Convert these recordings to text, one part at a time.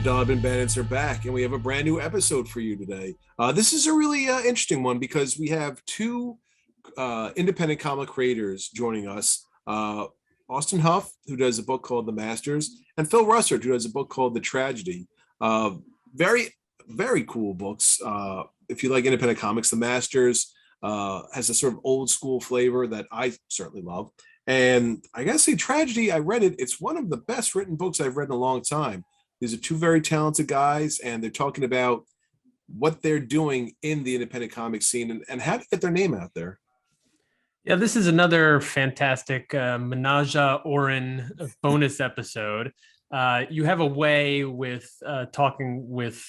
The Dollar Bin Bandits are back, and we have a brand new episode for you today. This is a really interesting one because we have two independent comic creators joining us. Austin Hough, who does a book called The Masters, and Phil Russertt, who does a book called The Tragedy. Very, very cool books. If you like independent comics, The Masters has a sort of old school flavor that I certainly love. And I gotta say, Tragedy, I read it. It's one of the best written books I've read in a long time. These are two very talented guys, and they're talking about what they're doing in the independent comic scene and how to get their name out there. Yeah, this is another fantastic Menage a Orin bonus episode. You have a way with talking with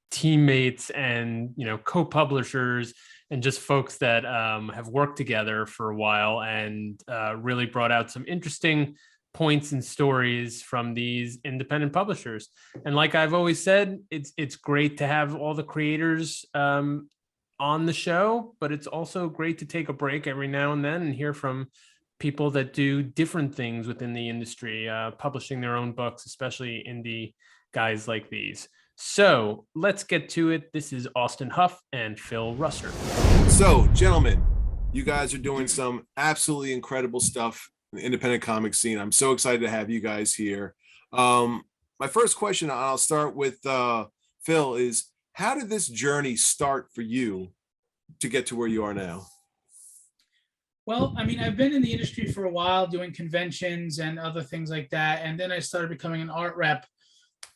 teammates and co-publishers and just folks that have worked together for a while and really brought out some interesting points and stories from these independent publishers. And like I've always said, it's great to have all the creators on the show, but it's also great to take a break every now and then and hear from people that do different things within the industry, publishing their own books, especially indie guys like these. So let's get to it. This is Austin Hough and Phil Russertt. So, gentlemen, you guys are doing some absolutely incredible stuff in the independent comic scene. I'm so excited to have you guys here. My first question, I'll start with Phil, is how did this journey start for you to get to where you are now? Well, I mean, I've been in the industry for a while doing conventions and other things like that. And then I started becoming an art rep.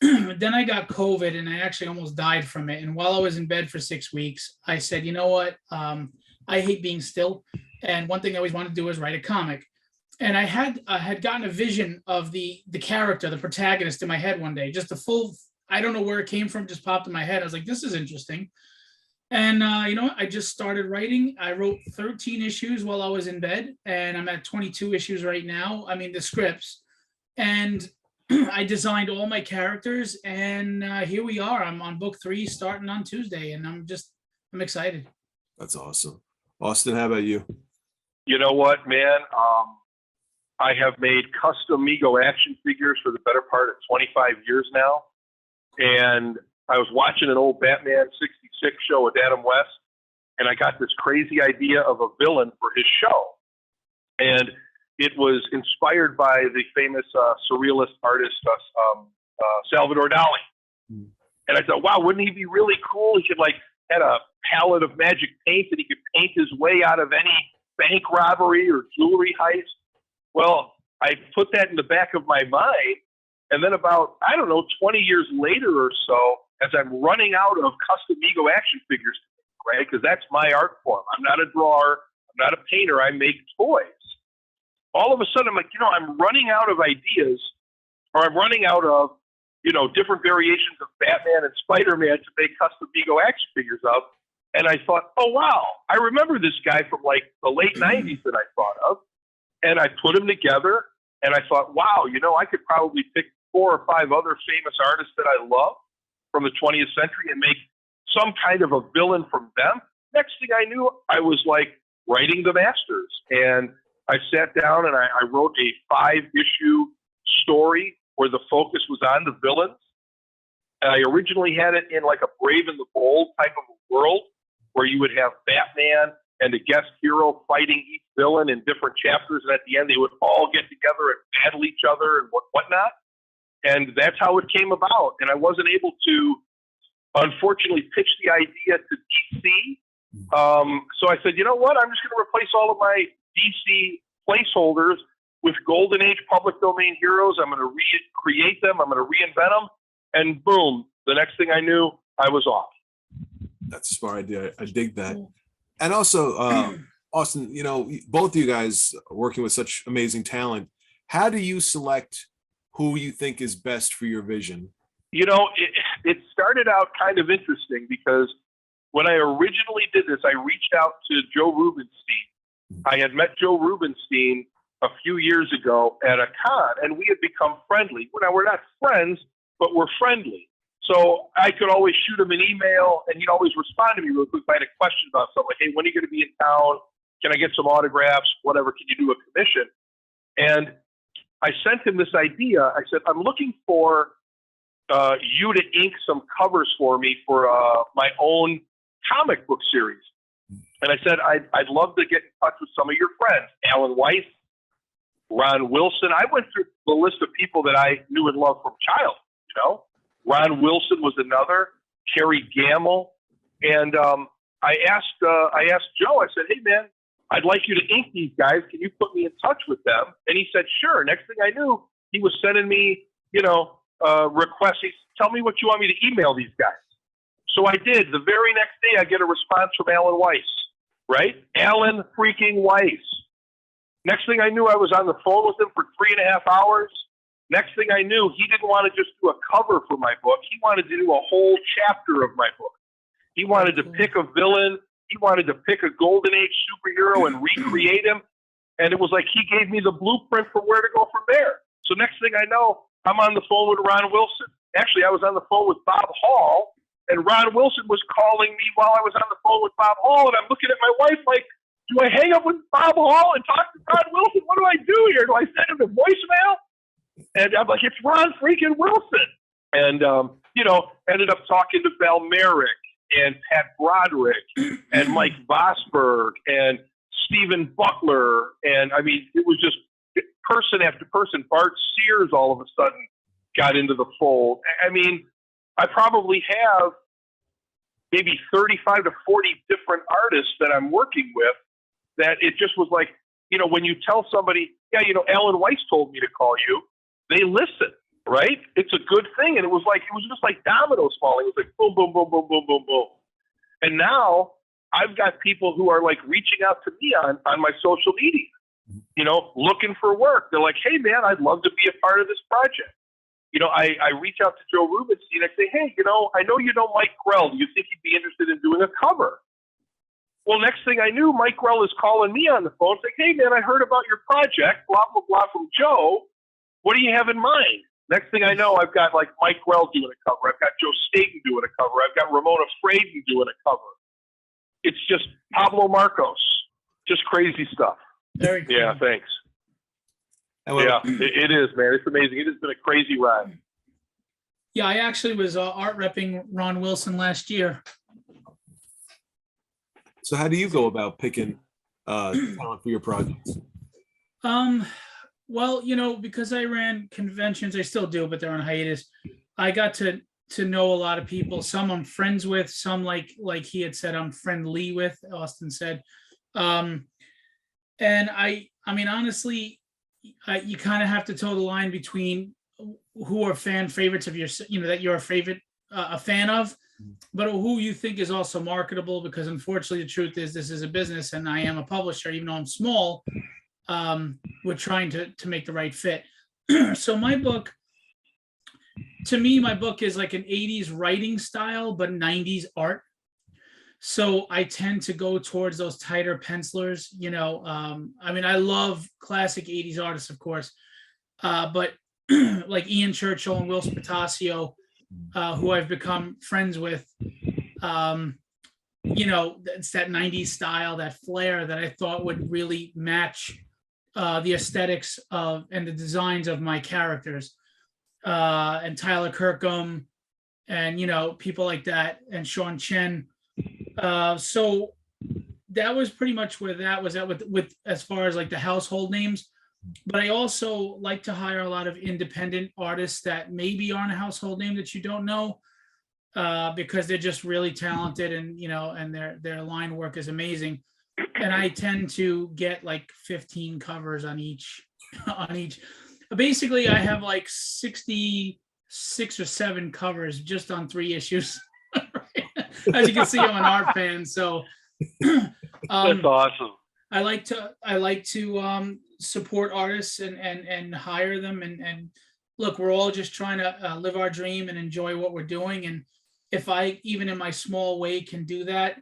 Then I got COVID and I actually almost died from it. And while I was in bed for 6 weeks, I said, you know what? I hate being still. And one thing I always wanted to do was write a comic. And I had gotten a vision of the character, the protagonist in my head one day, just a full, I don't know where it came from, just popped in my head. I was like, this is interesting. And I just started writing. I wrote 13 issues while I was in bed, and I'm at 22 issues right now. I mean, the scripts. And I designed all my characters, and here we are. I'm on book 3 starting on Tuesday, and I'm excited. That's awesome. Austin, how about you? You know what, man? I have made custom Mego action figures for the better part of 25 years now. And I was watching an old Batman 66 show with Adam West, and I got this crazy idea of a villain for his show. And it was inspired by the famous surrealist artist, Salvador Dali. And I thought, wow, wouldn't he be really cool? He could had a palette of magic paint that he could paint his way out of any bank robbery or jewelry heist. Well, I put that in the back of my mind. And then about, 20 years later or so, as I'm running out of custom Mego action figures, right? Because that's my art form. I'm not a drawer. I'm not a painter. I make toys. All of a sudden, I'm like, I'm running out of ideas, or I'm running out of, different variations of Batman and Spider-Man to make custom Mego action figures of. And I thought, oh, wow, I remember this guy from the late 90s that I thought of. And I put them together, and I thought, wow, I could probably pick 4 or 5 other famous artists that I love from the 20th century and make some kind of a villain from them. Next thing I knew, I was writing The Masters. And I sat down and I wrote a 5-issue story where the focus was on the villains. And I originally had it in a Brave and the Bold type of a world where you would have Batman and a guest hero fighting each villain in different chapters. And at the end, they would all get together and battle each other and whatnot. And that's how it came about. And I wasn't able to, unfortunately, pitch the idea to DC. So I said, you know what? I'm just going to replace all of my DC placeholders with Golden Age public domain heroes. I'm going to recreate them. I'm going to reinvent them. And boom, the next thing I knew, I was off. That's a smart idea. I dig that. And also, Austin, both of you guys are working with such amazing talent. How do you select who you think is best for your vision? It started out kind of interesting because when I originally did this, I reached out to Joe Rubinstein. I had met Joe Rubinstein a few years ago at a con, and we had become friendly. Now, we're not friends, but we're friendly. So I could always shoot him an email, and he'd always respond to me real quick if I had a question about something. Like, hey, when are you going to be in town? Can I get some autographs? Whatever. Can you do a commission? And I sent him this idea. I said, I'm looking for you to ink some covers for me for my own comic book series. And I said, I'd love to get in touch with some of your friends, Alan Weiss, Ron Wilson. I went through the list of people that I knew and loved from child, you know. Ron Wilson was another, Kerry Gamble. And I asked Joe, I said, hey, man, I'd like you to ink these guys. Can you put me in touch with them? And he said, sure. Next thing I knew, he was sending me, requests. He said, tell me what you want me to email these guys. So I did. The very next day, I get a response from Alan Weiss, right? Alan freaking Weiss. Next thing I knew, I was on the phone with him for 3.5 hours. Next thing I knew, he didn't want to just do a cover for my book. He wanted to do a whole chapter of my book. He wanted to pick a villain. He wanted to pick a Golden Age superhero and recreate him. And it was like he gave me the blueprint for where to go from there. So next thing I know, I'm on the phone with Ron Wilson. Actually, I was on the phone with Bob Hall, and Ron Wilson was calling me while I was on the phone with Bob Hall, and I'm looking at my wife like, do I hang up with Bob Hall and talk to Ron Wilson? What do I do here? Do I send him a voicemail? And I'm like, it's Ron freaking Wilson. And, ended up talking to Val Merrick and Pat Broderick and Mike Vosberg and Stephen Butler. And, I mean, it was just person after person. Bart Sears all of a sudden got into the fold. I mean, I probably have maybe 35 to 40 different artists that I'm working with, that it just was like, when you tell somebody, Alan Weiss told me to call you, they listen, right? It's a good thing. And it was just like dominoes falling. It was like boom, boom, boom, boom, boom, boom, boom. And now I've got people who are like reaching out to me on my social media, looking for work. They're like, hey man, I'd love to be a part of this project. I reach out to Joe Rubenstein. I say, hey, I know you know Mike Grell. Do you think he'd be interested in doing a cover? Well, next thing I knew, Mike Grell is calling me on the phone saying, hey, man, I heard about your project, blah, blah, blah, from Joe. What do you have in mind? Next thing I know, I've got like Mike Grell doing a cover. I've got Joe Staten doing a cover. I've got Ramona Fraden doing a cover. It's just Pablo Marcos. Just crazy stuff. Very cool. Yeah, thanks. Yeah, it is, man. It's amazing. It has been a crazy ride. Yeah, I actually was art repping Ron Wilson last year. So how do you go about picking talent for your projects? Well, because I ran conventions, I still do, but they're on hiatus. I got to know a lot of people. Some I'm friends with, some like he had said, I'm friendly with, Austin said. And I mean, honestly, you kind of have to toe the line between who are fan favorites of your, that you're a fan of, but who you think is also marketable, because unfortunately the truth is this is a business and I am a publisher, even though I'm small. We're trying to make the right fit. So my book is like an 80s writing style, but 90s art. So I tend to go towards those tighter pencilers, I mean, I love classic 80s artists, of course, but like Ian Churchill and Will Spatasio, who I've become friends with, it's that 90s style, that flair that I thought would really match the aesthetics of and the designs of my characters, and Tyler Kirkham and, people like that, and Sean Chen. So that was pretty much where that was at with as far as like the household names. But I also like to hire a lot of independent artists that maybe aren't a household name that you don't know, because they're just really talented and, and their line work is amazing. And I tend to get like 15 covers on each. Basically, I have like 66 or 7 covers just on 3 issues. As you can see, I'm an art fan, so that's awesome. I like to support artists and hire them and look, we're all just trying to live our dream and enjoy what we're doing. And if I, even in my small way, can do that,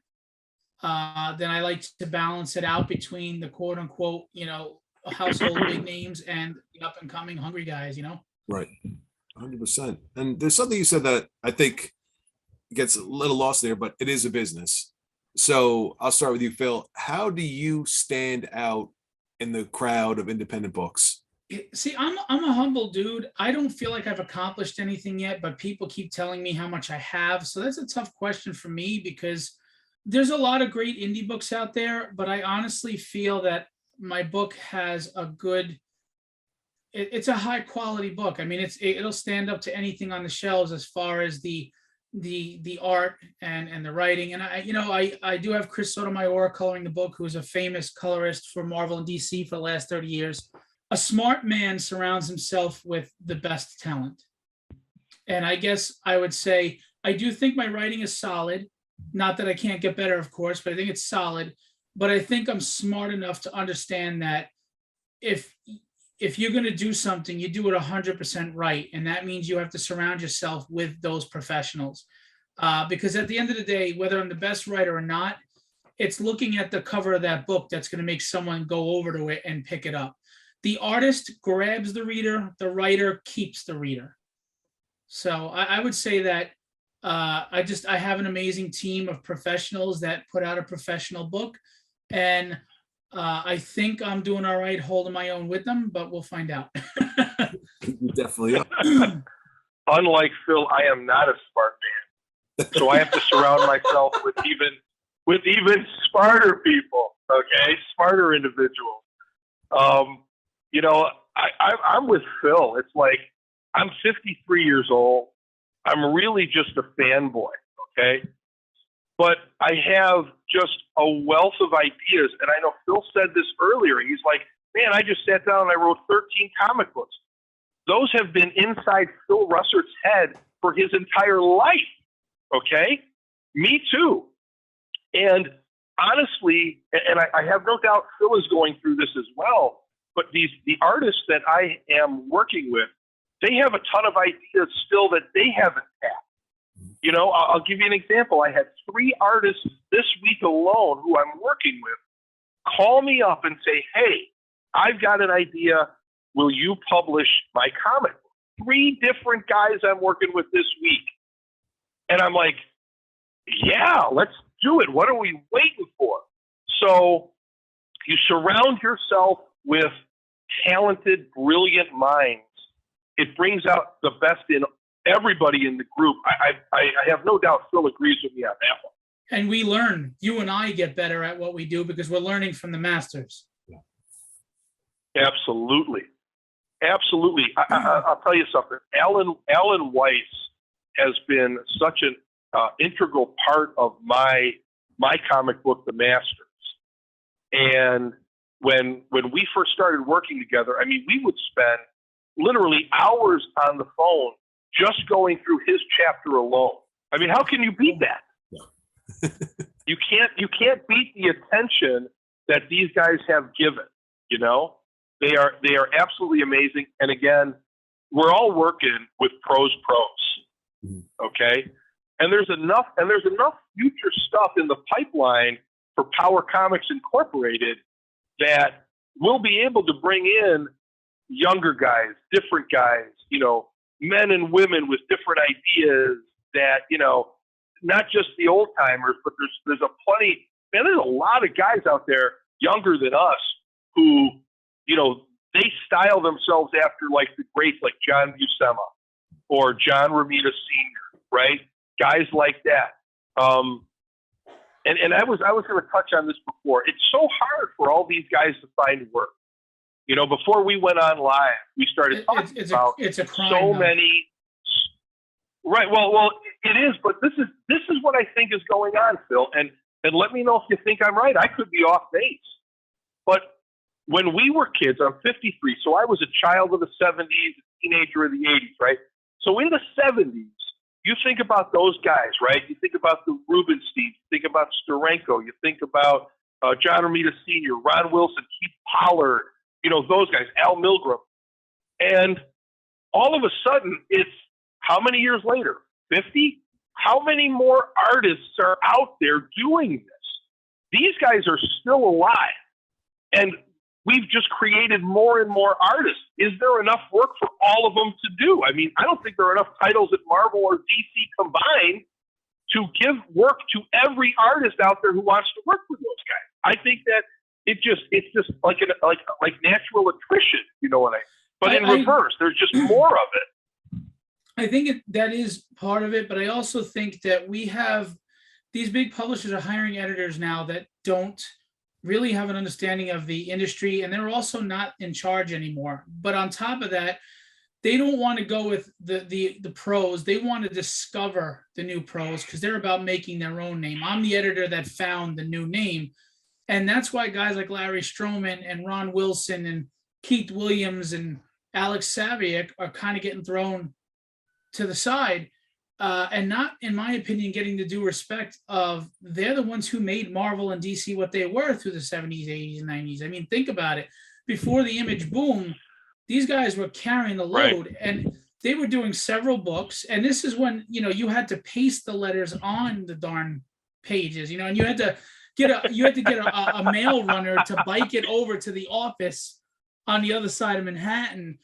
then I like to balance it out between the quote unquote, household big names and the up and coming hungry guys, Right. 100%. And there's something you said that I think gets a little lost there, but it is a business. So I'll start with you, Phil. How do you stand out in the crowd of independent books? See, I'm a humble dude. I don't feel like I've accomplished anything yet, but people keep telling me how much I have. So that's a tough question for me because there's a lot of great indie books out there, but I honestly feel that my book has a good it's a high quality book. I mean, it'll stand up to anything on the shelves as far as the art and the writing. And I do have Chris Sotomayor coloring the book, who's a famous colorist for Marvel and DC for the last 30 years. A smart man surrounds himself with the best talent. And I guess I would say I do think my writing is solid. Not that I can't get better, of course, but I think it's solid. But I think I'm smart enough to understand that if if you're going to do something, you do it 100% right. And that means you have to surround yourself with those professionals. Because at the end of the day, whether I'm the best writer or not, it's looking at the cover of that book that's going to make someone go over to it and pick it up. The artist grabs the reader, the writer keeps the reader. So I would say that I have an amazing team of professionals that put out a professional book. And I think I'm doing all right holding my own with them, but we'll find out. You definitely are. Unlike Phil, I am not a smart man. So I have to surround myself with even smarter people, okay? Smarter individuals. I'm with Phil. It's like I'm 53 years old. I'm really just a fanboy, okay? But I have just a wealth of ideas. And I know Phil said this earlier. He's like, man, I just sat down and I wrote 13 comic books. Those have been inside Phil Russert's head for his entire life, okay? Me too. And honestly, and I have no doubt Phil is going through this as well, but the artists that I am working with, they have a ton of ideas still that they haven't tapped. You know, I'll give you an example. I had 3 artists this week alone who I'm working with call me up and say, hey, I've got an idea. Will you publish my comic book? 3 different guys I'm working with this week. And I'm like, yeah, let's do it. What are we waiting for? So you surround yourself with talented, brilliant minds. It brings out the best in everybody in the group. I have no doubt Phil agrees with me on that one. And we learn. You and I get better at what we do because we're learning from the masters. Absolutely. Absolutely. I'll tell you something. Alan Weiss has been such an integral part of my comic book, The Masters. And when we first started working together, I mean, we would spend literally hours on the phone just going through his chapter alone. I mean, how can you beat that? Yeah. You can't beat the attention that these guys have given. You know, they are absolutely amazing. And again, we're all working with pros. Okay, and there's enough future stuff in the pipeline for Power Comics Incorporated that we'll be able to bring in younger guys, different guys, you know, men and women with different ideas that, you know, not just the old timers, but there's a lot of guys out there younger than us who, you know, they style themselves after like the greats like John Buscema or John Romita Sr., right? Guys like that. And I was going to touch on this before. It's so hard for all these guys to find work. You know, before we went on live, we started talking about it's a crime, so many. Right. Well, it is. But this is what I think is going on, Phil. And let me know if you think I'm right. I could be off base. But when we were kids, I'm 53, so I was a child of the 70s, a teenager of the 80s, right? So in the 70s, you think about those guys, right? You think about the Rubensteins, you think about Steranko, you think about John Romita Sr., Ron Wilson, Keith Pollard, you know, those guys, Al Milgram. And all of a sudden, it's how many years later? 50? How many more artists are out there doing this? These guys are still alive. And we've just created more and more artists. Is there enough work for all of them to do? I mean, I don't think there are enough titles at Marvel or DC combined to give work to every artist out there who wants to work with those guys. I think that it's just like natural attrition, you know what I mean? But in reverse, there's just more of it. I think that is part of it, but I also think that we have these big publishers are hiring editors now that don't really have an understanding of the industry, and they're also not in charge anymore. But on top of that, they don't want to go with the pros. They want to discover the new pros because they're about making their own name. I'm the editor that found the new name. And that's why guys like Larry Stroman and Ron Wilson and Keith Williams and Alex Saviak are kind of getting thrown to the side and not, in my opinion, getting the due respect of they're the ones who made Marvel and DC what they were through the 70s, 80s, and 90s. I mean, think about it. Before the Image boom, these guys were carrying the load, and they were doing several books. And this is when, you had to paste the letters on the darn pages, and you had to get a mail runner to bike it over to the office on the other side of Manhattan.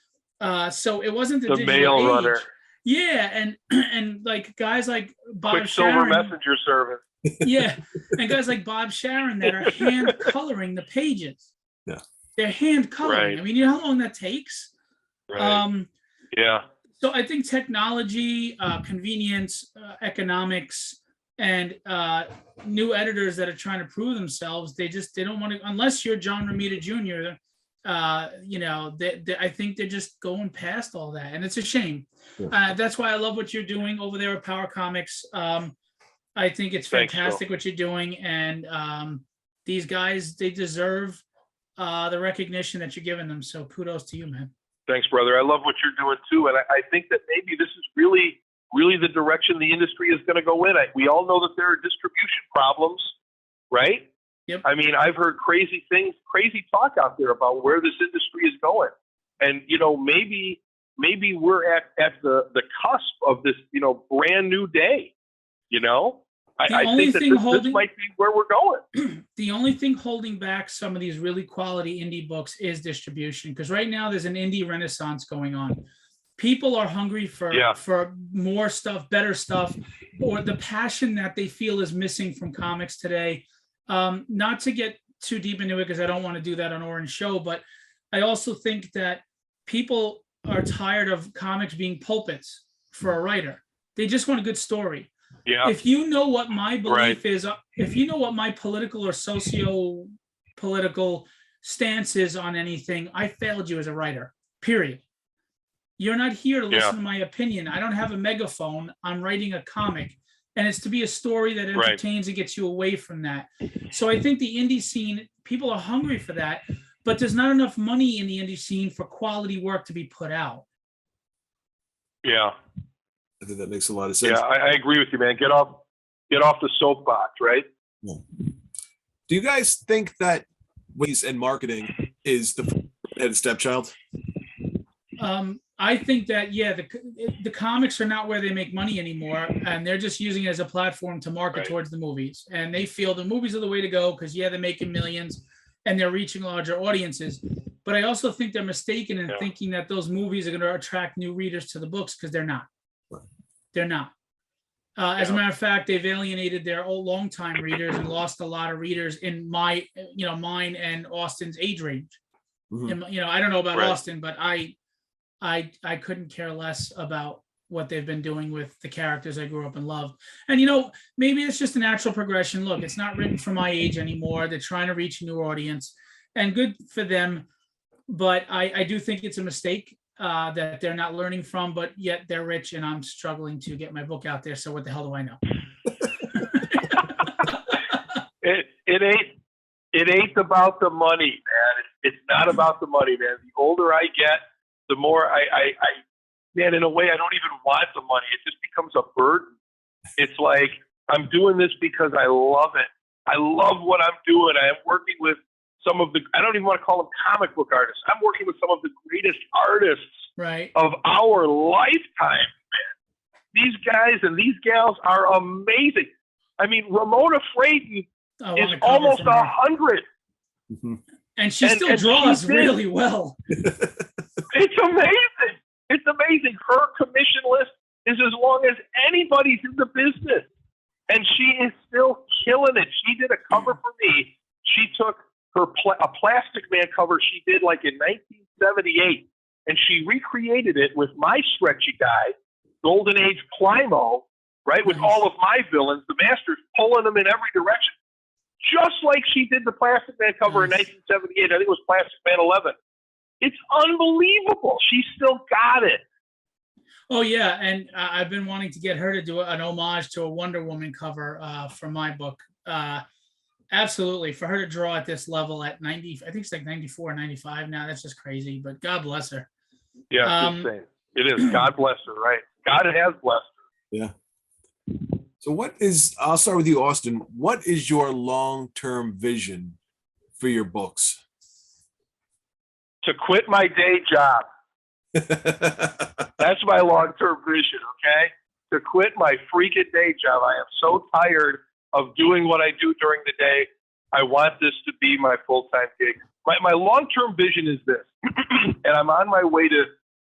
So it wasn't the mail age. Runner. Yeah, and like guys like Bob Quicksilver Sharon, messenger service. Yeah, and guys like Bob Sharon that are hand coloring the pages. Yeah, they're hand coloring. Right. I mean, you know how long that takes? Right. Yeah. So I think technology, convenience, economics, and new editors that are trying to prove themselves, they don't want to, unless you're John Romita Jr., I think they're just going past all that, and it's a shame. Yeah. That's why I love what you're doing over there at Power Comics. I think it's fantastic what you're doing, and these guys, they deserve the recognition that you're giving them. So kudos to you, man. Thanks, brother. I love what you're doing too, and I think that maybe this is really the direction the industry is going to go in. We all know that there are distribution problems, right? Yep. I mean, I've heard crazy things, crazy talk out there about where this industry is going, and maybe we're at the cusp of this brand new day. I think that this might be where we're going. The only thing holding back some of these really quality indie books is distribution, because right now there's an indie renaissance going on. People are hungry for more stuff, better stuff, or the passion that they feel is missing from comics today. Not to get too deep into it, because I don't want to do that on Orange Show, but I also think that people are tired of comics being pulpits for a writer. They just want a good story. Yeah. If you know what my belief is, if you know what my political or socio-political stance is on anything, I failed you as a writer, period. You're not here to listen to my opinion. I don't have a megaphone. I'm writing a comic, and it's to be a story that entertains and gets you away from that. So I think the indie scene, people are hungry for that, but there's not enough money in the indie scene for quality work to be put out. Yeah. I think that makes a lot of sense. Yeah, I agree with you, man. Get off the soapbox, right? Yeah. Do you guys think that ways and marketing is the head stepchild? I think that, the comics are not where they make money anymore, and they're just using it as a platform to market towards the movies. And they feel the movies are the way to go because, they're making millions and they're reaching larger audiences. But I also think they're mistaken in thinking that those movies are going to attract new readers to the books, because they're not. They're not. As a matter of fact, they've alienated their old longtime readers and lost a lot of readers in mine and Austin's age range. Mm-hmm. And, I don't know about Austin, but I couldn't care less about what they've been doing with the characters I grew up and loved. And, maybe it's just a natural progression. Look, it's not written for my age anymore. They're trying to reach a new audience, and good for them. But I do think it's a mistake that they're not learning from, but yet they're rich, and I'm struggling to get my book out there. So what the hell do I know? It ain't about the money, man. It's not about the money, man. The older I get, the more man, in a way, I don't even want the money. It just becomes a burden. It's like, I'm doing this because I love it. I love what I'm doing. I am working with some of I don't even want to call them comic book artists. I'm working with some of the greatest artists of our lifetime, man. These guys and these gals are amazing. I mean, Ramona Freighton is almost 100. Mm-hmm. And she still draws really well. It's amazing. It's amazing. Her commission list is as long as anybody's in the business. And she is still killing it. She did a cover for me. She took a Plastic Man cover she did like in 1978, and she recreated it with my stretchy guy, Golden Age Plimo, right, with all of my villains, the Masters, pulling them in every direction, just like she did the Plastic Man cover in 1978. I think it was Plastic Man 11. It's unbelievable. She still got it. Oh yeah, and I've been wanting to get her to do an homage to a Wonder Woman cover for my book. Absolutely, for her to draw at this level at 90, I think it's like 94, 95 now. That's just crazy. But God bless her. Yeah, it's insane. It is. God bless her. Right? God has blessed her. Yeah. So I'll start with you, Austin. What is your long-term vision for your books? To quit my day job. That's my long-term vision, okay? To quit my freaking day job. I am so tired of doing what I do during the day. I want this to be my full-time gig. My long-term vision is this, and I'm on my way to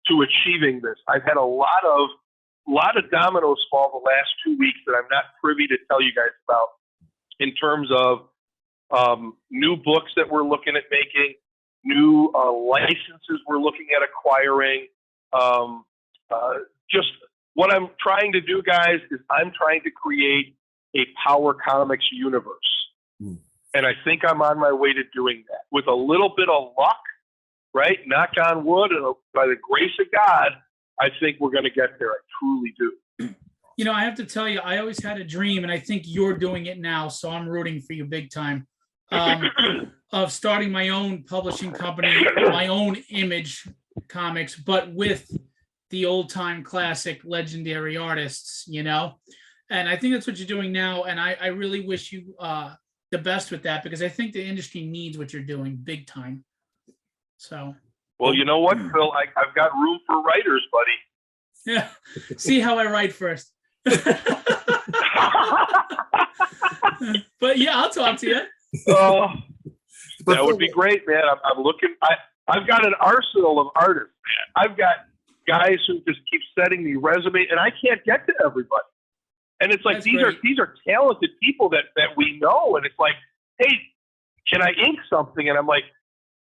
achieving this. I've had a lot of dominoes fall the last 2 weeks that I'm not privy to tell you guys about in terms of new books that we're looking at making, new licenses we're looking at acquiring. Just what I'm trying to do, guys, is I'm trying to create a Power Comics universe. And I think I'm on my way to doing that with a little bit of luck, right? Knock on wood, and by the grace of God, I think we're going to get there. I truly do. You know, I have to tell you, I always had a dream, and I think you're doing it now, so I'm rooting for you big time, of starting my own publishing company, my own Image Comics, but with the old-time classic legendary artists, you know? And I think that's what you're doing now, and I really wish you the best with that, because I think the industry needs what you're doing big time. So. Well, you know what, Phil? I've got room for writers, buddy. Yeah. See how I write first. But yeah, I'll talk to you. That would be great, man. I'm looking. I've got an arsenal of artists, man. I've got guys who just keep sending me resumes, and I can't get to everybody. And it's like these are talented people that we know, and it's like, hey, can I ink something? And I'm like,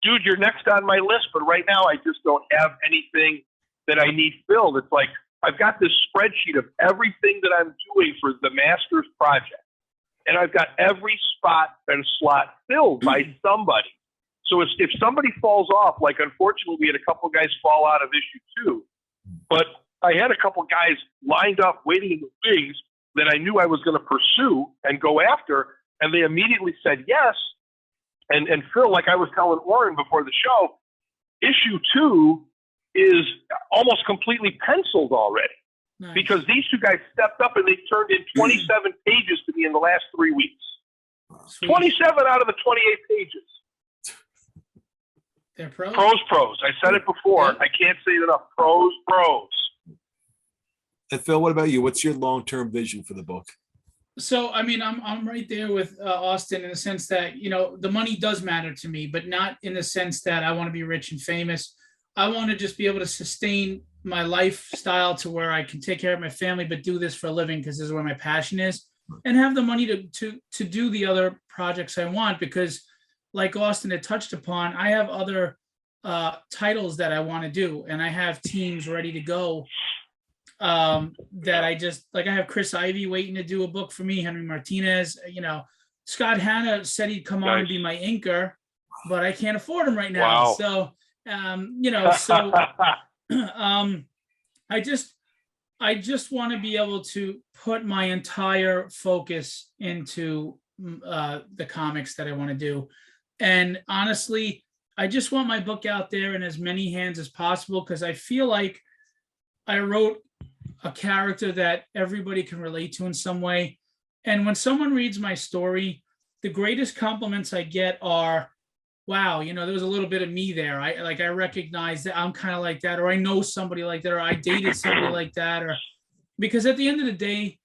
dude, you're next on my list, but right now I just don't have anything that I need filled. It's like I've got this spreadsheet of everything that I'm doing for the Masters project, and I've got every spot and slot filled by somebody. So if somebody falls off, like unfortunately we had a couple guys fall out of issue 2, but I had a couple guys lined up waiting in the wings that I knew I was going to pursue and go after, and they immediately said yes. And Phil, like I was telling Warren before the show, issue 2 is almost completely penciled already. Nice. Because these two guys stepped up and they turned in 27 pages to me in the last 3 weeks. Sweet. 27 out of the 28 pages. They're pros. Pros. I said it before. Yeah. I can't say it enough. Pros. And Phil, what about you? What's your long-term vision for the book? So, I mean, I'm right there with Austin in the sense that, you know, the money does matter to me, but not in the sense that I want to be rich and famous. I want to just be able to sustain my lifestyle to where I can take care of my family, but do this for a living because this is where my passion is, and have the money to do the other projects I want. Because like Austin had touched upon, I have other titles that I want to do, and I have teams ready to go. That I just, like, I have Chris Ivey waiting to do a book for me, Henry Martinez, you know, Scott Hanna said he'd come on and be my inker, but I can't afford him right now. Wow. So, you know, so, I just want to be able to put my entire focus into the comics that I want to do. And honestly, I just want my book out there in as many hands as possible, because I feel like I wrote a character that everybody can relate to in some way. And when someone reads my story, the greatest compliments I get are, wow, you know, there was a little bit of me there. I recognize that I'm kind of like that, or I know somebody like that, or I dated somebody like that, or because at the end of the day,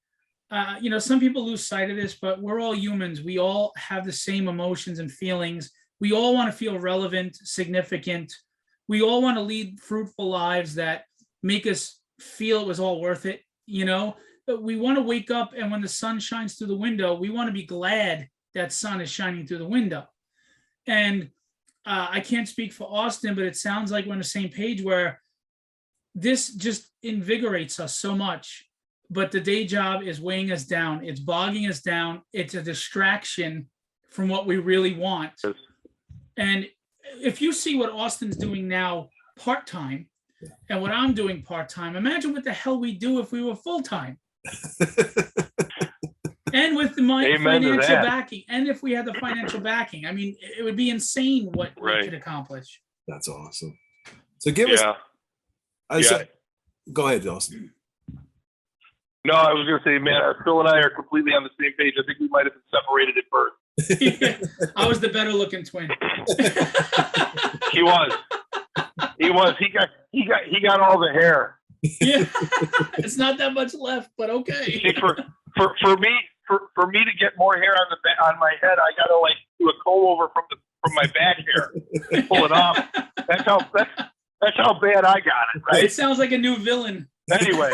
you know, some people lose sight of this, but we're all humans. We all have the same emotions and feelings. We all want to feel relevant, significant. We all want to lead fruitful lives that make us feel it was all worth it, you know. But we want to wake up, and when the sun shines through the window, we want to be glad that sun is shining through the window. And I can't speak for Austin, but it sounds like we're on the same page where this just invigorates us so much. But the day job is weighing us down. It's bogging us down. It's a distraction from what we really want. Yes. And if you see what Austin's doing now part-time and what I'm doing part-time, imagine what the hell we'd do if we were full-time. And with the financial backing, and if we had the financial backing, I mean, it would be insane what we could accomplish. That's awesome. So give us. Go ahead, Austin. No, I was going to say, man, Phil and I are completely on the same page. I think we might have been separated at birth. Yeah, I was the better looking twin. He was. He got all the hair. Yeah, it's not that much left, but okay. See, for me to get more hair on my head, I gotta like do a comb over from my back hair, and pull it off. That's how bad I got it. Right? It sounds like a new villain. Anyway,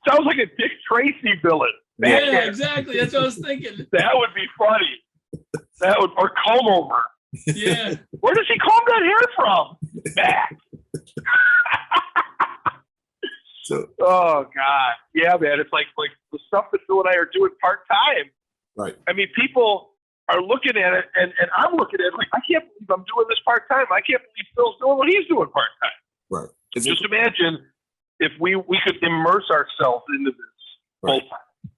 sounds like a Dick Tracy villain. Yeah, exactly. That's what I was thinking. That would be funny. Or comb over. Yeah. Where does he comb that hair from? Back. Oh God, yeah, man. It's like the stuff that Phil and I are doing part time. Right. I mean, people are looking at it, and I'm looking at it like, I can't believe I'm doing this part time. I can't believe Phil's doing what he's doing part time. Right. Just imagine if we could immerse ourselves into this full time.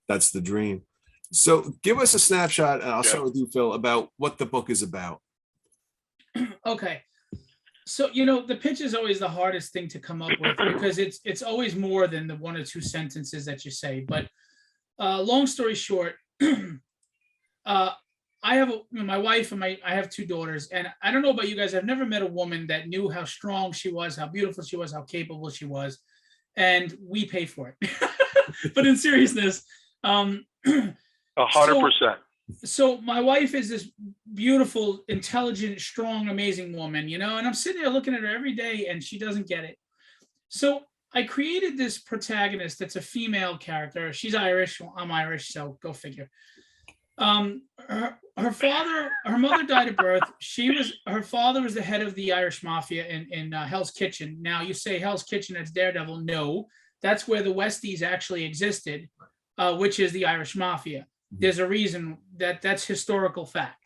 That's the dream. So give us a snapshot, and I'll start with you, Phil, about what the book is about. Okay. So, the pitch is always the hardest thing to come up with because it's always more than the one or two sentences that you say. But long story short, I have my wife and I have two daughters, and I don't know about you guys. I've never met a woman that knew how strong she was, how beautiful she was, how capable she was, and we pay for it. But in seriousness, 100%. So my wife is this beautiful, intelligent, strong, amazing woman, and I'm sitting there looking at her every day and she doesn't get it. So I created this protagonist that's a female character. She's Irish. Well, I'm Irish, so go figure. Her mother died at birth. Her father was the head of the Irish mafia in Hell's Kitchen. Now you say Hell's Kitchen, that's Daredevil. No, that's where the Westies actually existed, which is the Irish mafia. There's a reason that's historical fact.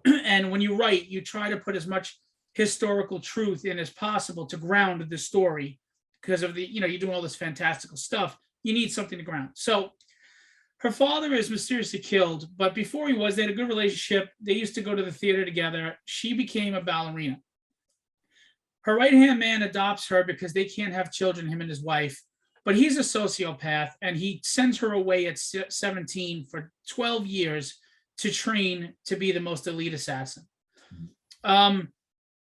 And when you write, you try to put as much historical truth in as possible to ground the story, because of you're doing all this fantastical stuff. You need something to ground. So her father is mysteriously killed, but before he was, they had a good relationship. They used to go to the theater together. She became a ballerina. Her right-hand man adopts her because they can't have children, him and his wife. But he's a sociopath, and he sends her away at 17 for 12 years to train to be the most elite assassin.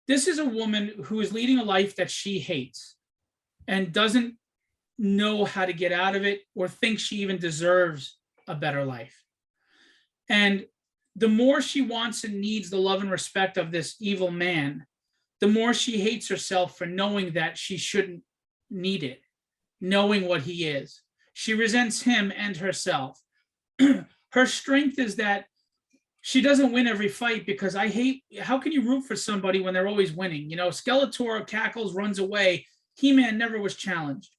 This is a woman who is leading a life that she hates and doesn't know how to get out of it or think she even deserves a better life. And the more she wants and needs the love and respect of this evil man, the more she hates herself for knowing that she shouldn't need it. Knowing what he is. She resents him and herself. Her strength is that she doesn't win every fight, because how can you root for somebody when they're always winning? Skeletor cackles, runs away. He-Man never was challenged.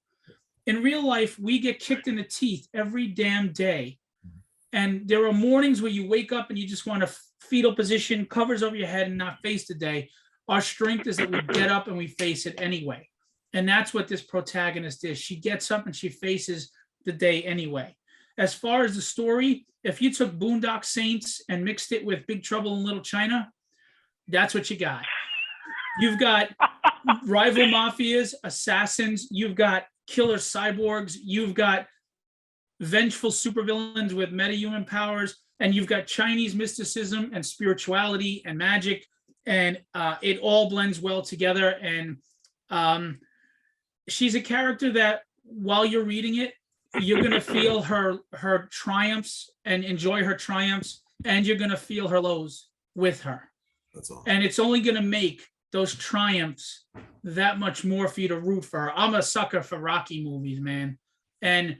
In real life, we get kicked in the teeth every damn day. And there are mornings where you wake up and you just want a fetal position, covers over your head, and not face the day. Our strength is that we get up and we face it anyway. And that's what this protagonist is. She gets up and she faces the day anyway. As far as the story, if you took Boondock Saints and mixed it with Big Trouble in Little China, that's what you got. You've got rival mafias, assassins. You've got killer cyborgs. You've got vengeful supervillains with metahuman powers. And you've got Chinese mysticism and spirituality and magic. And it all blends well together. And she's a character that while you're reading it, you're going to feel her triumphs and enjoy her triumphs, and you're going to feel her lows with her. That's all. And it's only going to make those triumphs that much more for you to root for her. I'm a sucker for Rocky movies, man. And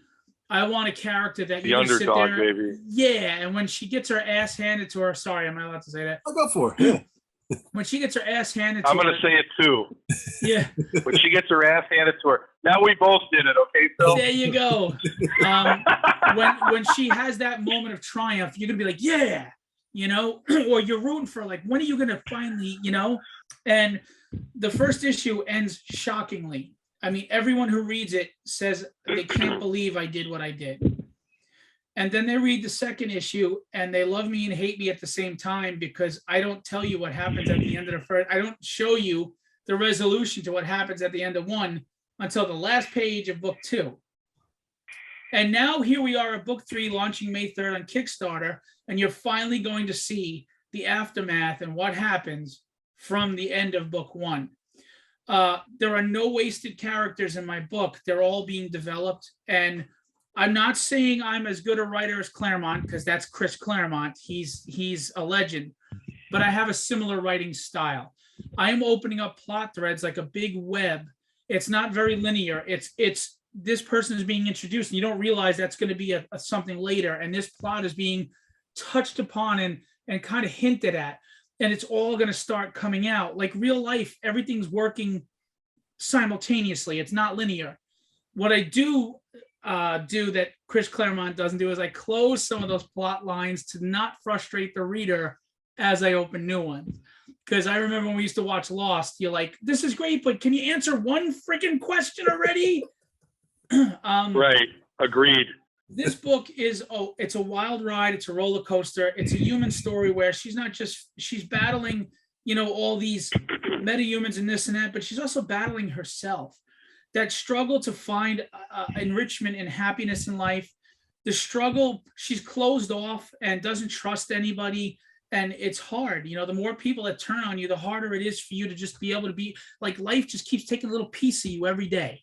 I want a character that The you can sit underdog, there. baby. Yeah, and when she gets her ass handed to her, sorry, am I allowed to say that? I'll go for it. Yeah. When she gets her ass handed to I'm her. going to say it too. Yeah. When she gets her ass handed to her. Now we both did it, okay, Phil? There you go. When she has that moment of triumph, you're gonna be like, yeah, or you're rooting for like, when are you gonna finally, And the first issue ends shockingly. I mean, everyone who reads it says they can't believe I did what I did. And then they read the second issue and they love me and hate me at the same time, because I don't tell you what happens at the end of the first. I don't show you the resolution to what happens at the end of one until the last page of book 2. And now here we are at book 3, launching May 3rd on Kickstarter, and you're finally going to see the aftermath and what happens from the end of book 1. There are no wasted characters in my book. They're all being developed. And I'm not saying I'm as good a writer as Claremont, because that's Chris Claremont. He's a legend. But I have a similar writing style. I am opening up plot threads like a big web. It's not very linear. It's this person is being introduced, and you don't realize that's going to be a something later. And this plot is being touched upon and kind of hinted at. And it's all going to start coming out. Like real life, everything's working simultaneously. It's not linear. What I do that Chris Claremont doesn't do is I close some of those plot lines to not frustrate the reader as I open new ones. Because I remember when we used to watch Lost, you're like, this is great, but can you answer one freaking question already? Right. Agreed. This book it's a wild ride. It's a roller coaster. It's a human story where she's battling, all these metahumans and this and that, but she's also battling herself. That struggle to find enrichment and happiness in life, the struggle, she's closed off and doesn't trust anybody. And it's hard. The more people that turn on you, the harder it is for you to just be able to be like, life just keeps taking a little piece of you every day.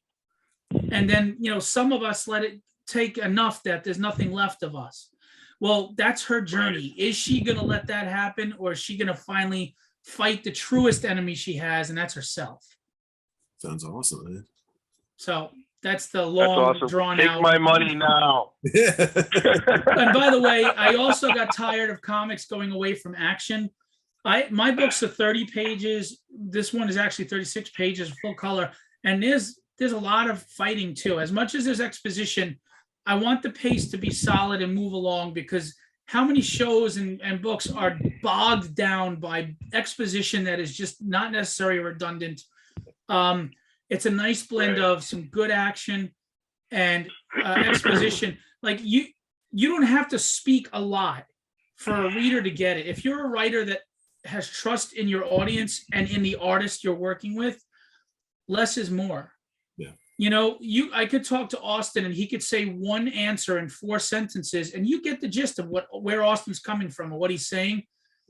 And then, some of us let it take enough that there's nothing left of us. Well, that's her journey. Is she going to let that happen, or is she going to finally fight the truest enemy she has, and that's herself? Sounds awesome, man. So that's the long, awesome. drawn Take out. my money now. And by the way, I also got tired of comics going away from action. My books are 30 pages. This one is actually 36 pages, full color. And there's a lot of fighting too. As much as there's exposition, I want the pace to be solid and move along, because how many shows and books are bogged down by exposition that is just not necessary or redundant. It's a nice blend of some good action and exposition. Like you don't have to speak a lot for a reader to get it. If you're a writer that has trust in your audience and in the artist you're working with, less is more. Yeah. I could talk to Austin and he could say one answer in 4 sentences, and you get the gist of where Austin's coming from or what he's saying.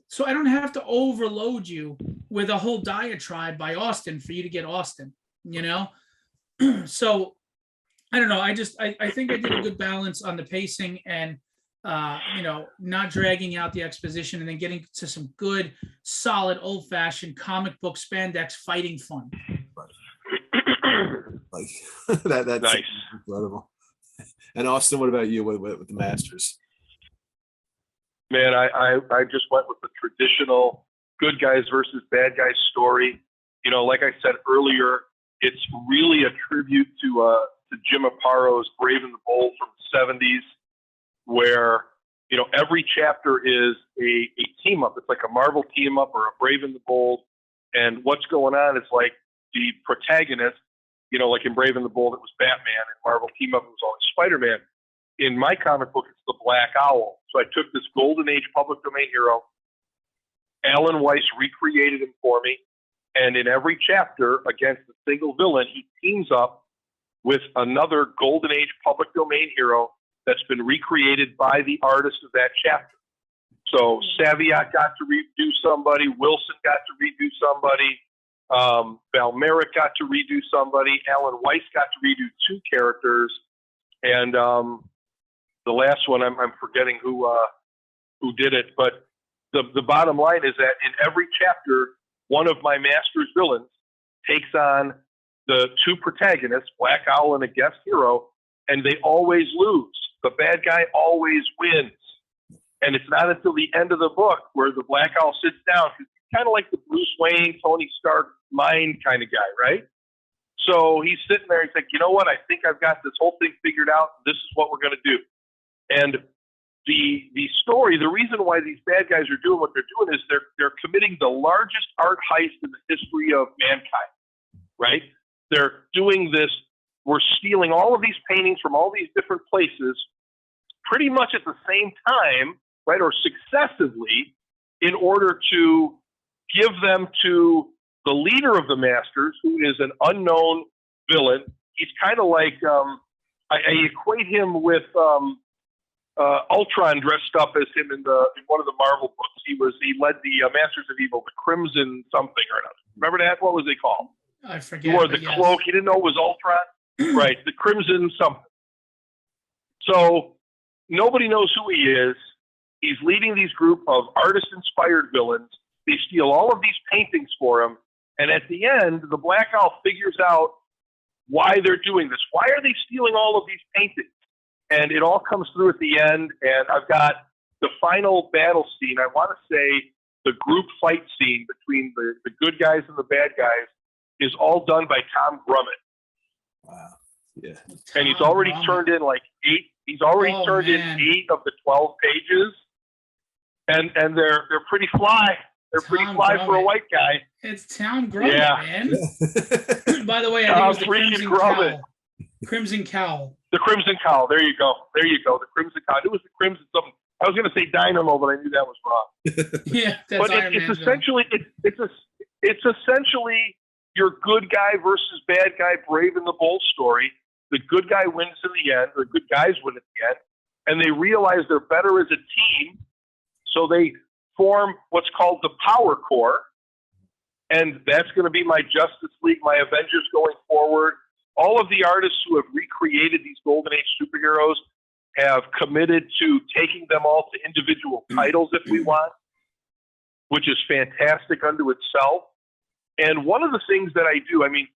So I don't have to overload you with a whole diatribe by Austin for you to get Austin, So I don't know. I think I did a good balance on the pacing and, not dragging out the exposition, and then getting to some good, solid, old-fashioned comic book spandex fighting fun. Like that's nice. Incredible. And Austin, what about you with the Masters? Man, I just went with the traditional good guys versus bad guys story. Like I said earlier, it's really a tribute to Jim Aparo's Brave and the Bold from the 70s, where every chapter is a team up. It's like a Marvel team up or a Brave and the Bold, and what's going on is like the protagonist. Like in Brave and the Bold, it was Batman, and Marvel team up, it was always Spider-Man. In my comic book, it's the Black Owl. So I took this Golden Age public domain hero. Alan Weiss recreated him for me. And in every chapter, against a single villain, he teams up with another Golden Age public domain hero that's been recreated by the artist of that chapter. So Saviat got to redo somebody. Wilson got to redo somebody. Val Merrick got to redo somebody. Alan Weiss got to redo 2 characters. And the last one, I'm forgetting who did it. But the bottom line is that in every chapter, one of my master's villains takes on the 2 protagonists, Black Owl and a guest hero, and they always lose. The bad guy always wins. And it's not until the end of the book where the Black Owl sits down. He's kind of like the Bruce Wayne, Tony Stark mind kind of guy, right? So he's sitting there. He's like, you know what? I think I've got this whole thing figured out. This is what we're going to do. And the story, the reason why these bad guys are doing what they're doing is they're committing the largest art heist in the history of mankind, right? They're doing this. We're stealing all of these paintings from all these different places pretty much at the same time, right, or successively, in order to give them to the leader of the Masters, who is an unknown villain. He's kind of like, I equate him with Ultron dressed up as him in one of the Marvel books. He led the Masters of Evil, the Crimson something or another. Remember that? What was they called? I forget. He wore the cloak. He didn't know it was Ultron. Right, the Crimson something. So nobody knows who he is. He's leading these group of artist-inspired villains. They steal all of these paintings for him. And at the end, the Black Owl figures out why they're doing this. Why are they stealing all of these paintings? And it all comes through at the end. And I've got the final battle scene. I want to say the group fight scene between the good guys and the bad guys is all done by Tom Grummett. Wow. Yeah. And he's already turned in like 8. He's already turned in 8 of the 12 pages. And they're pretty fly. They're pretty fly for a white guy. It's Tom Grummett, man. By the way, I think it was the Crimson Cowl. Crimson Cowl. The Crimson Cowl. There you go. The Crimson Cowl. It was the Crimson something. I was going to say Dynamo, but I knew that was wrong. Yeah, that's it's essentially it's essentially your good guy versus bad guy, brave and the bold story. The good guy wins in the end. The good guys win at the end, and they realize they're better as a team. So they form what's called the Power Corps, and that's going to be my Justice League, my Avengers going forward. All of the artists who have recreated these Golden Age superheroes have committed to taking them all to individual titles if we want, which is fantastic unto itself. And one of the things that I do, I mean,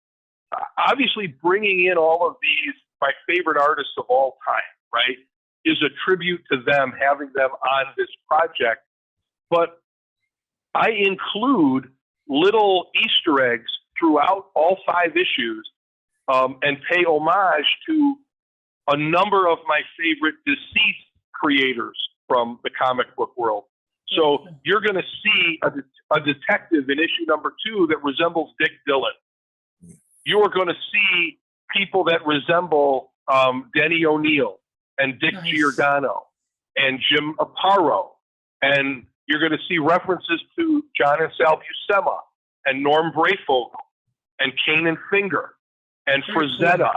obviously bringing in all of these, my favorite artists of all time, right, is a tribute to them, having them on this project. But I include little Easter eggs throughout all 5 issues and pay homage to a number of my favorite deceased creators from the comic book world. So you're going to see a detective in issue number 2 that resembles Dick Dillon. You're going to see people that resemble Denny O'Neil and Dick Giordano and Jim Aparo. And you're going to see references to John and Sal Buscema and Norm Brayfogle and Kane and Finger and Frazetta.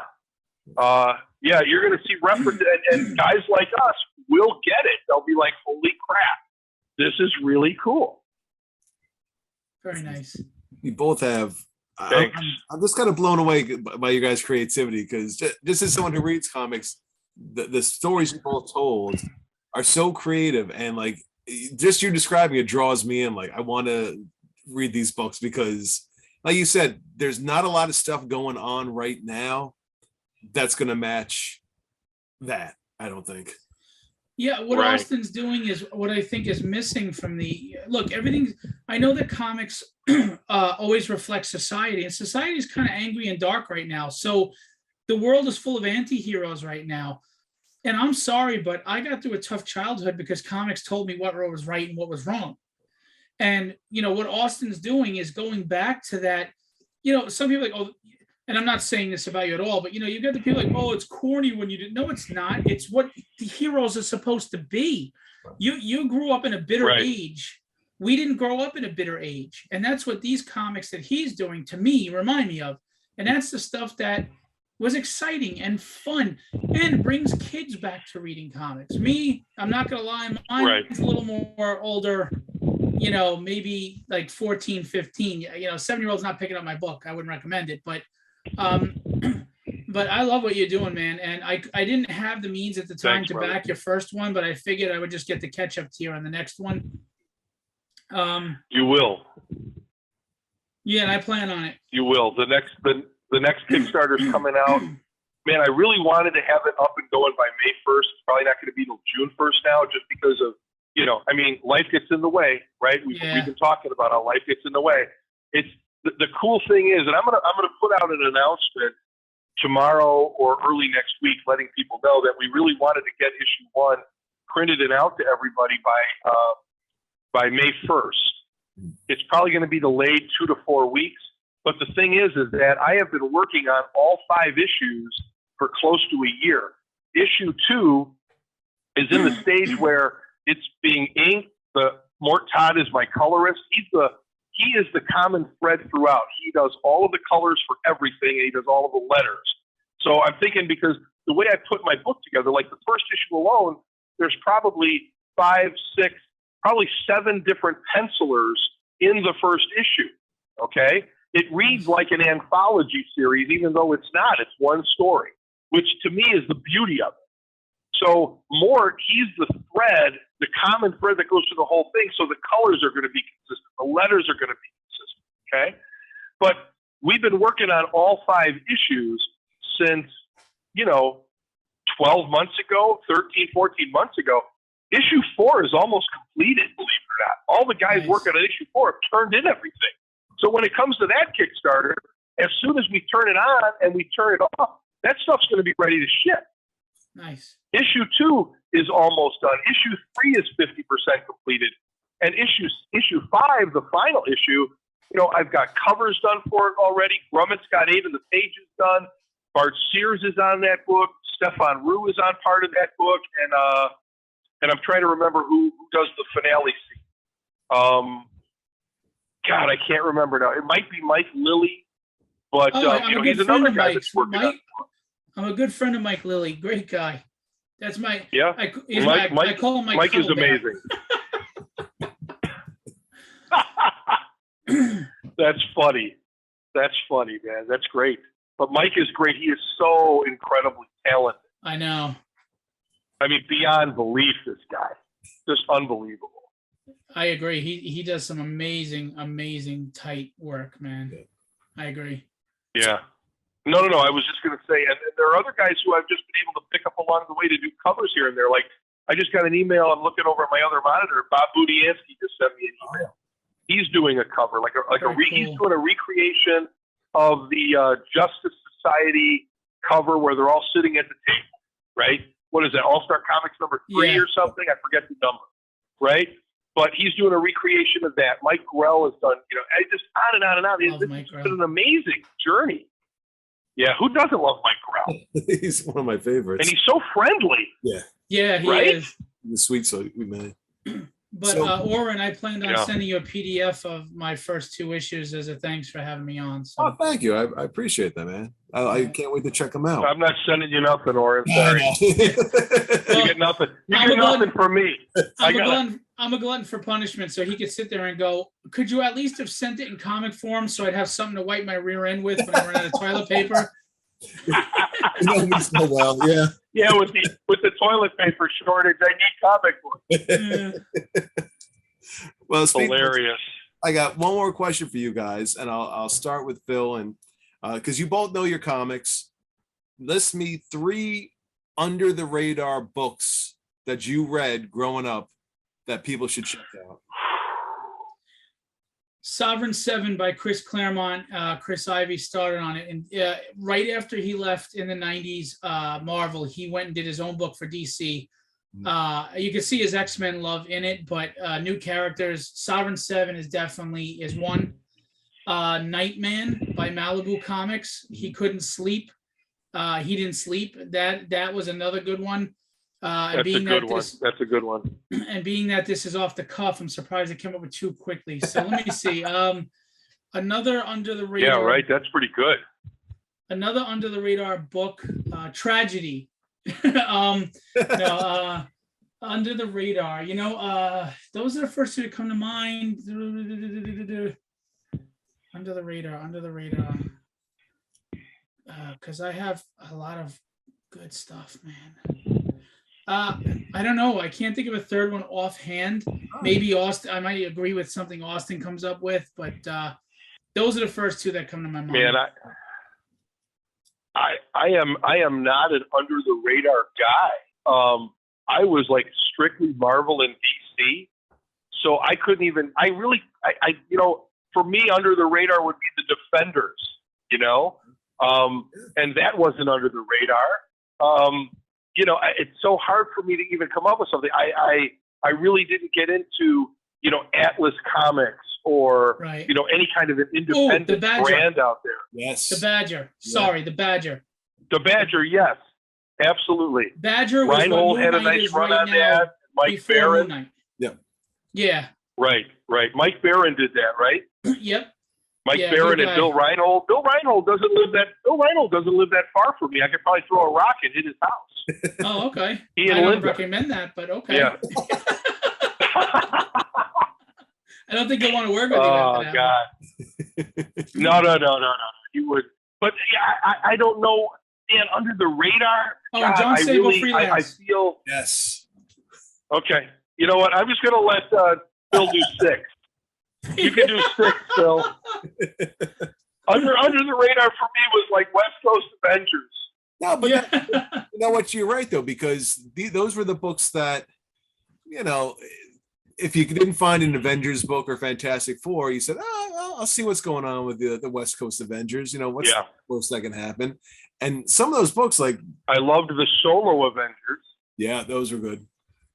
Yeah, you're going to see references, and guys like us will get it. They'll be like, holy crap, this is really cool. Very nice. You both have. I'm just kind of blown away by your guys' creativity, because just as someone who reads comics, the stories you both told are so creative, and like just you describing it draws me in. Like, I want to read these books because, like you said, there's not a lot of stuff going on right now that's going to match that, I don't think. Yeah, what Austin's doing is what I think is missing from everything. I know that comics always reflect society, and society is kind of angry and dark right now. So the world is full of anti-heroes right now. And I'm sorry, but I got through a tough childhood because comics told me what was right and what was wrong. And, what Austin's doing is going back to that. Some people are like, oh, and I'm not saying this about you at all, but, you get the people like, oh, it's corny when you didn't. No, it's not. It's what the heroes are supposed to be. You grew up in a bitter age. We didn't grow up in a bitter age. And that's what these comics that he's doing, to me, remind me of. And that's the stuff that was exciting and fun and brings kids back to reading comics. Me, I'm not going to lie, mine's a little more older, maybe like 14, 15. 7-year-old's not picking up my book. I wouldn't recommend it. But I love what you're doing, man. And I didn't have the means at the time to back your first one, but I figured I would just get the catch-up tier on the next one. You will. Yeah, and I plan on it. You will. The next Kickstarter's coming out man, I really wanted to have it up and going by May 1st. It's probably not going to be till June 1st now, just because of, I mean, life gets in the way, right? We've been talking about how life gets in the way. It's the cool thing is, and I'm gonna put out an announcement tomorrow or early next week, letting people know that we really wanted to get issue 1 printed and out to everybody by May 1st. It's probably going to be delayed 2 to 4 weeks. But the thing is that I have been working on all 5 issues for close to a year. Issue 2 is in the stage where it's being inked. Mort Todd is my colorist. He is the common thread throughout. He does all of the colors for everything, and he does all of the letters. So I'm thinking, because the way I put my book together, like the first issue alone, there's probably 5, 6, probably 7 different pencilers in the first issue. Okay? It reads like an anthology series, even though it's not. It's one story, which to me is the beauty of it. So Mort, he's the thread, the common thread that goes through the whole thing. So the colors are going to be consistent. The letters are going to be consistent. Okay? But we've been working on all 5 issues since, 12 months ago, 13, 14 months ago. Issue 4 is almost completed, believe it or not. All the guys working on issue 4 have turned in everything. So when it comes to that Kickstarter, as soon as we turn it on and we turn it off, that stuff's going to be ready to ship. Nice. Issue 2 is almost done. Issue 3 is 50% completed. And issue 5, the final issue, I've got covers done for it already. Grummet's got 8 of the pages done. Bart Sears is on that book. Stefan Rue is on part of that book. And I'm trying to remember who does the finale scene. God, I can't remember now. It might be Mike Lilly, but he's another guy that's working on. I'm a good friend of Mike Lilly. Great guy. That's my Mike. I call him my Mike is amazing. That's funny. That's funny, man. That's great. But Mike is great. He is so incredibly talented. I know. I mean, beyond belief, this guy. Just unbelievable. I agree. He does some amazing tight work, man. I agree. Yeah. No. I was just going to say, and there are other guys who I've just been able to pick up along the way to do covers here and there. Like, I just got an email. I'm looking over at my other monitor. Bob Budiansky just sent me an email. He's doing a cover, he's doing a recreation of the Justice Society cover where they're all sitting at the table, right? What is that? All-Star Comics number 3 or something? I forget the number, right? But he's doing a recreation of that. Mike Grell has done, just on and on and on. It's been an amazing journey. Yeah, who doesn't love Mike Grell? He's one of my favorites. And he's so friendly. Yeah, he is. He's sweet, so we may. But Oren, I planned on sending you a PDF of my first 2 issues as a thanks for having me on. So. Oh, thank you. I appreciate that, man. I can't wait to check them out. I'm not sending you nothing, Oren. Sorry. You get nothing. You get nothing from me. I'm a glutton for punishment, so he could sit there and go, could you at least have sent it in comic form so I'd have something to wipe my rear end with when I run out of toilet paper? You know me so well, yeah. Yeah, with the toilet paper shortage, I need comic books. Well, hilarious. I got one more question for you guys, and I'll start with Phil, and because you both know your comics. List me 3 under the radar books that you read growing up that people should check out. Sovereign 7 by Chris Claremont. Chris Ivy started on it. And right after he left in the 90s, Marvel, he went and did his own book for DC. You can see his X-Men love in it, but new characters. Sovereign 7 is definitely one. Nightman by Malibu Comics. He couldn't sleep. He didn't sleep. That was another good one. That's a good one. That's a good one. And being that this is off the cuff, I'm surprised I came up with 2 quickly. So let me see. Another under the radar. Yeah, right. That's pretty good. Another under the radar book, Tragedy. Under the radar. Those are the first 2 that come to mind. Under the radar. Because I have a lot of good stuff, man. I don't know. I can't think of a third one offhand. Maybe Austin. I might agree with something Austin comes up with, but those are the first 2 that come to my mind. Man, I am not an under the radar guy. I was like strictly Marvel and DC, so I couldn't even. I for me, under the radar would be the Defenders, and that wasn't under the radar. It's so hard for me to even come up with something. I really didn't get into Atlas Comics or any kind of an independent brand out there. Yes, the Badger. Sorry, the Badger. The Badger, yes, absolutely. Badger was Reinhold what had a Moon Knight nice is run right on now that. Mike before Barron. Moon Knight. Yeah. Yeah. Right. Mike Barron did that, right? Yep. Mike Yeah, Barron good and guy. Bill Reinhold. Bill Reinhold doesn't live that far from me. I could probably throw a rock and hit his house. Oh, okay. He I and don't Linda. recommend that, but okay. Yeah. I don't think I want to work with you Oh after that. God. No. You would, but yeah, I don't know. And under the radar. Oh, God, John Sable I freelance. feel. yes. Okay. You know what? I'm just gonna let Phil do 6. You can do 6, Phil. Under the radar for me was like West Coast Avengers. No, but Yeah. you know what? You're right though, because those were the books that, if you didn't find an Avengers book or Fantastic Four, you said, I'll see what's going on with the West Coast Avengers. What's the most that can happen? And some of those books, like I loved the Solo Avengers. yeah, those were good.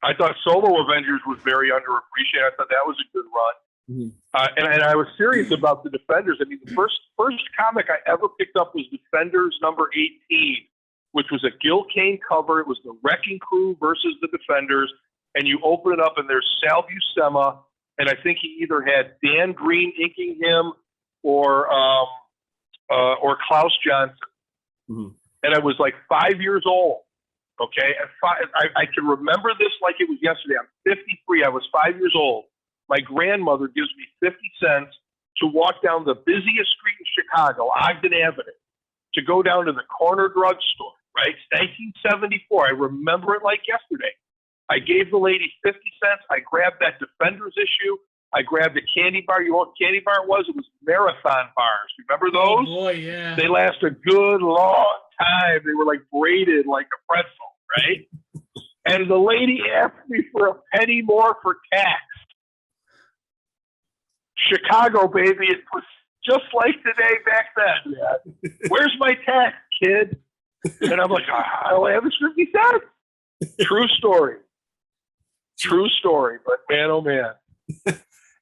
I thought Solo Avengers was very underappreciated. I thought that was a good run. Mm-hmm. And I was serious about the Defenders. I mean, the first comic I ever picked up was Defenders number 18, which was a Gil Kane cover. It was the Wrecking Crew versus the Defenders. And you open it up, and there's Sal Buscema, and I think he either had Dan Green inking him or Klaus Johnson. Mm-hmm. And I was like 5 years old. Okay, I can remember this like it was yesterday. I'm 53. I was 5 years old. My grandmother gives me 50 cents to walk down the busiest street in Chicago, Ogden Avenue, to go down to the corner drugstore. Right, it's 1974. I remember it like yesterday. I gave the lady 50 cents. I grabbed that Defenders issue. I grabbed a candy bar. You know what candy bar was? It was Marathon bars. Remember those? Oh boy, yeah. They last a good long time. They were like braided like a pretzel, right? And the lady asked me for a penny more for tax. Chicago, baby. It was just like today back then. Yeah. Where's my tax, kid? And I'm like, I only have 50 cents. True story. True story. But man, oh man.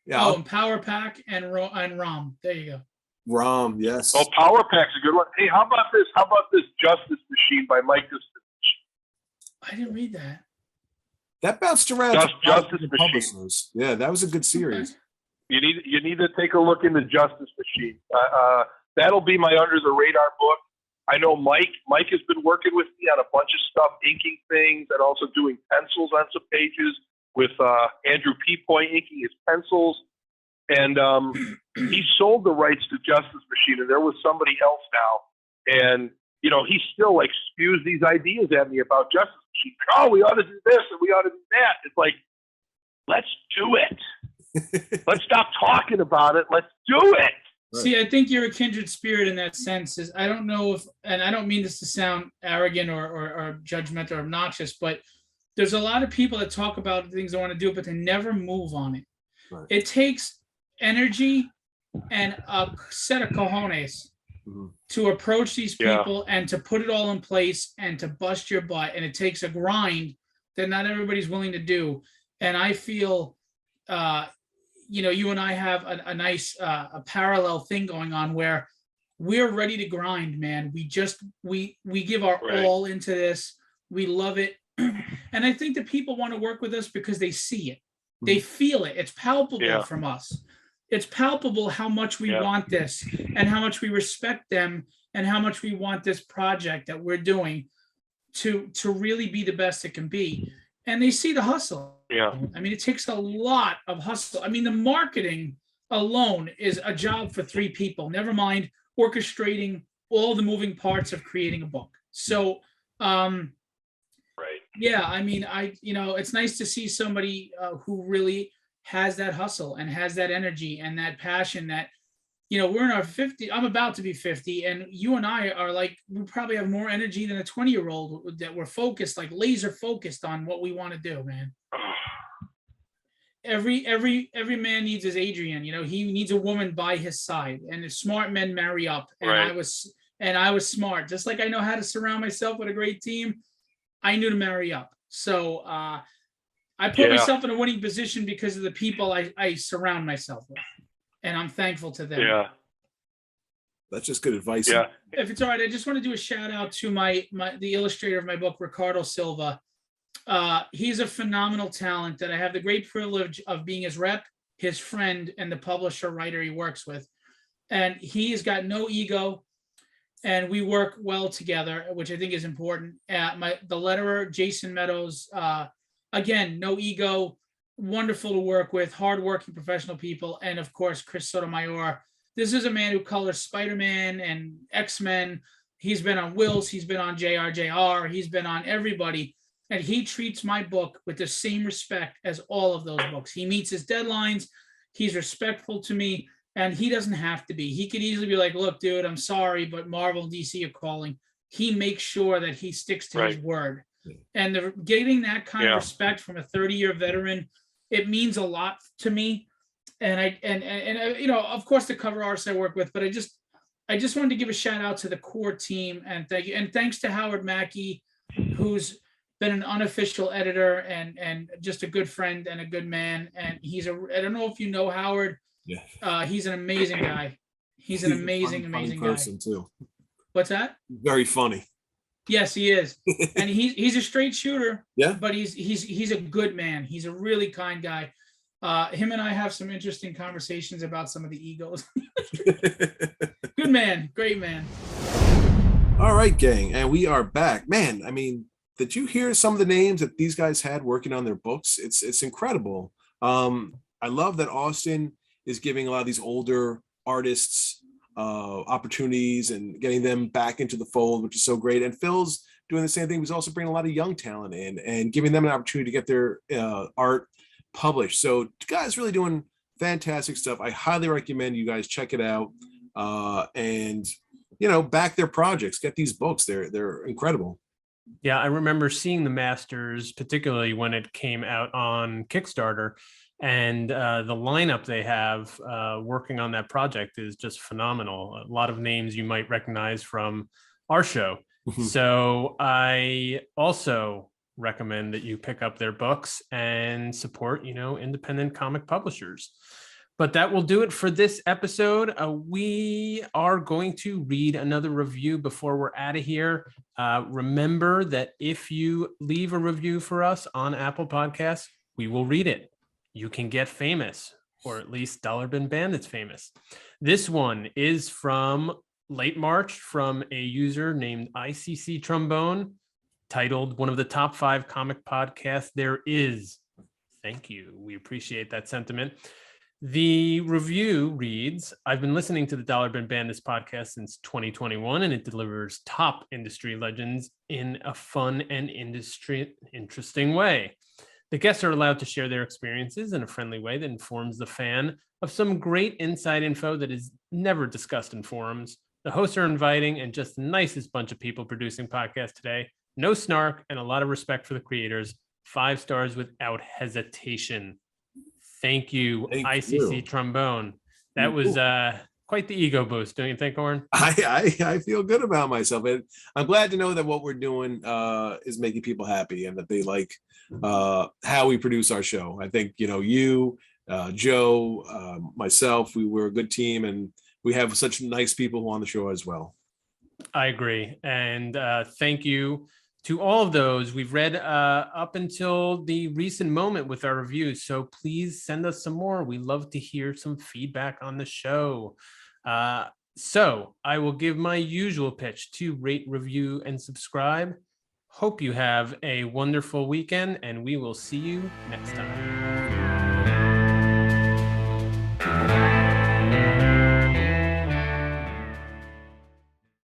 Yeah. Oh, and Power Pack and ROM. There you go. ROM, yes. Oh, Power Pack's a good one. Hey, how about this? How about this Justice Machine by Mike Dustin? I didn't read that. That bounced around. Justice to Machine. publishers. Yeah, that was a good series. Okay. You need to take a look into Justice Machine. That'll be my under the radar book. I know Mike has been working with me on a bunch of stuff, inking things, and also doing pencils on some pages with Andrew Peapoy inking his pencils. And he sold the rights to Justice Machine, and there was somebody else now. And, he still like spews these ideas at me about Justice Machine. Oh, we ought to do this and we ought to do that. It's like, let's do it. Let's stop talking about it. Let's do it. See, I think you're a kindred spirit in that sense. I don't know if, and I don't mean this to sound arrogant or judgmental or obnoxious, but there's a lot of people that talk about things they want to do, but they never move on it. Right. It takes energy and a set of cojones to approach these people and to put it all in place and to bust your butt. And it takes a grind that not everybody's willing to do. And I feel, you and I have a nice a parallel thing going on where we're ready to grind, man. We give our all into this. We love it. And I think that people want to work with us because they see it. They feel it. It's palpable from us. It's palpable how much we want this and how much we respect them and how much we want this project that we're doing to really be the best it can be. And they see the hustle. Yeah. I mean, it takes a lot of hustle. I mean, the marketing alone is a job for 3 people, never mind orchestrating all the moving parts of creating a book. So, yeah, I mean, it's nice to see somebody who really has that hustle and has that energy and that passion that, we're in our 50. I'm about to be 50, and you and I are like, we probably have more energy than a 20-year-old that we're focused, like laser focused on what we want to do, man. Every man needs his Adrian. He needs a woman by his side, and smart men marry up. And Right. I was smart, just like I know how to surround myself with a great team. I knew to marry up. So I put myself in a winning position because of the people I surround myself with, and I'm thankful to them. Yeah. That's just good advice. Yeah. If it's all right, I just want to do a shout out to the illustrator of my book, Ricardo Silva. He's a phenomenal talent that I have the great privilege of being his rep, his friend, and the publisher writer he works with. And he's got no ego, and we work well together, which I think is important. The letterer, Jason Meadows, again, no ego, wonderful to work with, hardworking professional people. And of course, Chris Sotomayor. This is a man who colors Spider-Man and X-Men. He's been on Wills, he's been on JRJR, he's been on everybody. And he treats my book with the same respect as all of those books. He meets his deadlines. He's respectful to me, and he doesn't have to be. He could easily be like, look, dude, I'm sorry, but Marvel and DC are calling. He makes sure that he sticks to his word. And getting that kind of respect from a 30-year veteran, it means a lot to me. And of course, the cover artists I work with, but I just wanted to give a shout out to the core team, and thank you. And thanks to Howard Mackey, who's been an unofficial editor and just a good friend and a good man. And I don't know if you know Howard. Yeah. He's an amazing guy. He's an amazing person guy. Too. What's that? Very funny. Yes, he is. And he's a straight shooter. Yeah. But he's a good man. He's a really kind guy. Him and I have some interesting conversations about some of the egos. Good man. Great man. All right, gang. And we are back. Man, I mean, did you hear some of the names that these guys had working on their books? It's incredible. I love that Austin is giving a lot of these older artists opportunities and getting them back into the fold, which is so great. And Phil's doing the same thing. He's also bringing a lot of young talent in and giving them an opportunity to get their art published. So guys really doing fantastic stuff. I highly recommend you guys check it out and back their projects, get these books. They're incredible. Yeah, I remember seeing the Masters, particularly when it came out on Kickstarter, and the lineup they have working on that project is just phenomenal. A lot of names you might recognize from our show. So I also recommend that you pick up their books and support, independent comic publishers. But that will do it for this episode. We are going to read another review before we're out of here. Remember that if you leave a review for us on Apple Podcasts, we will read it. You can get famous, or at least Dollar Bin Bandits famous. This one is from late March from a user named ICC Trombone, titled "One of the Top 5 Comic Podcasts There Is." Thank you. We appreciate that sentiment. The review reads, "I've been listening to the Dollar Bin Bandits podcast since 2021, and it delivers top industry legends in a fun and interesting way. The guests are allowed to share their experiences in a friendly way that informs the fan of some great inside info that is never discussed in forums. The hosts are inviting and just the nicest bunch of people producing podcasts today. No snark and a lot of respect for the creators. 5 stars without hesitation." Thank you, ICC Trombone. That was quite the ego boost, don't you think, Oren? I feel good about myself. And I'm glad to know that what we're doing is making people happy and that they like how we produce our show. I think, you, Joe, myself, we're a good team, and we have such nice people who are on the show as well. I agree. And thank you to all of those we've read up until the recent moment with our reviews. So please send us some more. We love to hear some feedback on the show. So I will give my usual pitch to rate, review, and subscribe. Hope you have a wonderful weekend, and we will see you next time.